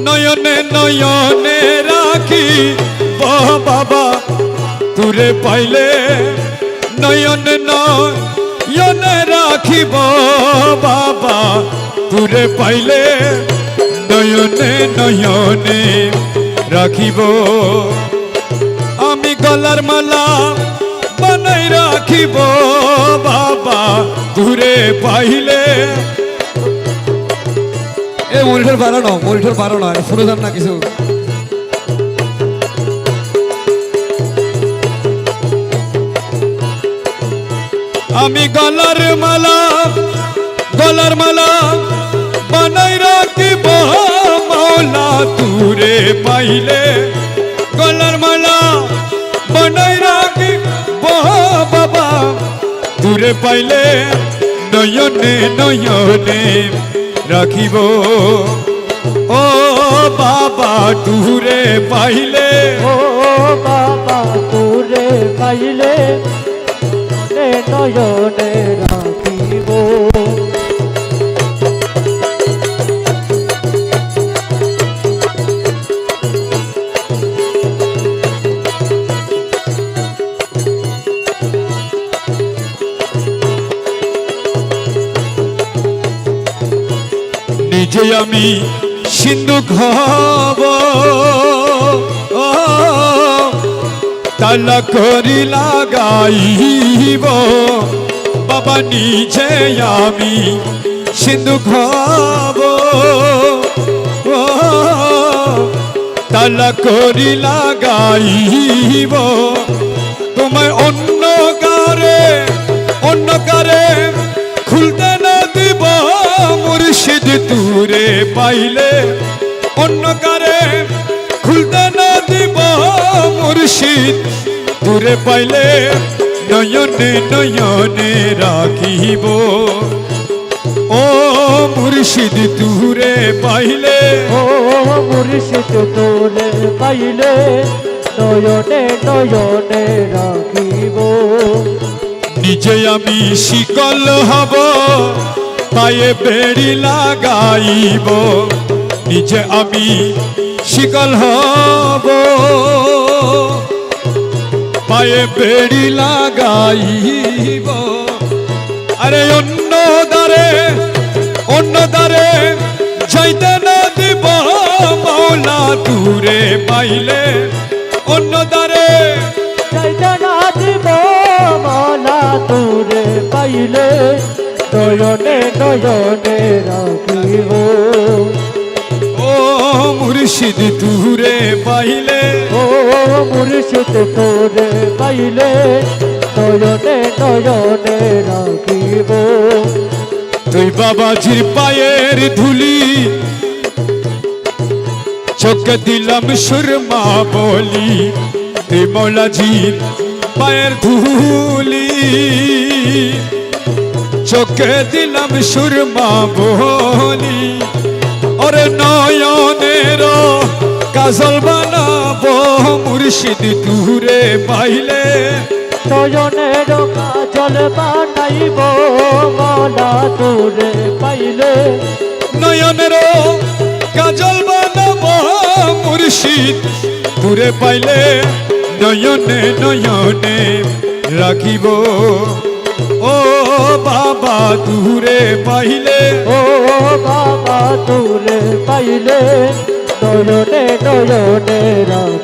নয়নে নয়নে রাখি বাবা তুরে পাইলে নয়নে নয়নে রাখিব বাবা তুরে পাইলে নয়নে নয়নে রাখিব আমি গলার মালা বানাই রাখিব বাবা তুরে পাইলে। এ মনিটর বাড়ানো শুনে যান না কিছু। আমি গলার মালা বানাই রাখিব মাওলা তুরে পাইলে গলার মালা বানাই রাখিব বাবা তুরে পাইলে নয়নে নয়নে রাখিব ও বাবা তুরে পাইলে। ও বাবা তুরে পাইলে নয়নে রাখিব। নিজে আমি সিন্ধুক হব তালা করি লাগাইব বাবা নিজে আমি সিন্ধুক হব তালা করি লাগাইব তোমায় অন্য কারে খুলতে না দিব মুর্শিদ তুরে পাইলে অন্য কারে খুলতে না দিব মুর্শিদ তুরে পাইলে নয়নে নয়নে রাখিব ও মুর্শিদ তুরে পাইলে। ও মুর্শিদ তুরে পাইলে নয়নে নয়নে রাখিব। নিজে আমি শিকল হব পায়ে বেড়ি লাগাইব নিজে আমি শিকল হব পায়ে বেড়ি লাগাইব। আরে অন্য দ্বারে যাইতে না দিব মাওলা তুরে পাইলে অন্য দ্বারে যাইতে না দিব মাওলা তুরে পাইলে নয়নে নয়নে রাখিব। ও মুর্শিদ তুরে পাইলে ও মুর্শিদ তুরে পাইলে নয়নে নয়নে রাখিব। তুই বাবাজির পায়ের ধুলি চোখে দিলাম সুরমা বলি তুই মৌলাজির পায়ের ধুলি চোখে দিলাম সুরমা বলি ওরে নয়নের কাজল বানাবো মুর্শিদ তুরে পাইলে নয়নের কাজল বানাইব মাওলা তুরে পাইলে। নয়নের কাজল বানাবো মুর্শিদ তুরে পাইলে নয়নে নয়নে রাখিব ও বাবা তুরে পাইলে। ও বাবা তুরে পাইলে নয়নে নয়নে রাখিব।